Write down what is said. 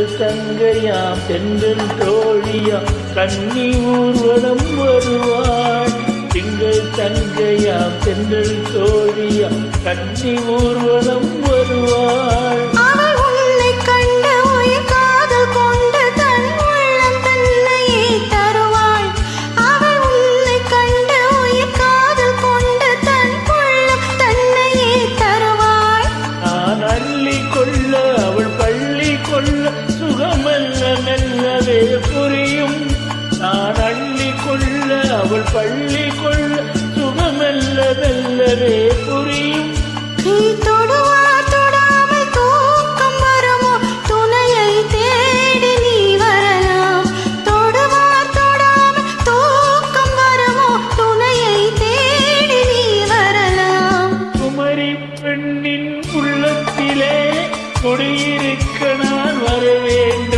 தங்கையாம் தென்றல் தோழியாம் கன்னி ஊர்வலம் வருவாள். திங்கள் தங்கையாம் தென்றல் தோழியாம் கன்னி ஊர்வலம் வருவாள். சுகமெல்ல மெல்லவே புரியும். நான் அள்ளி கொள்ள அவள் பள்ளி கொள்ள சுகமெல்ல மெல்லவே புரியும். நீ தொடுவார் தொடாமல் தூக்கம் வருமோ துணையை தேடி நீ வரலாம். தொடுவார் தொடாமல் தூக்கம் வருமோ துணையை தேடி நீ வரலாம். குமரி பெண்ணின் உள்ளத்திலே குடியிருக்க நான் வரவேன்.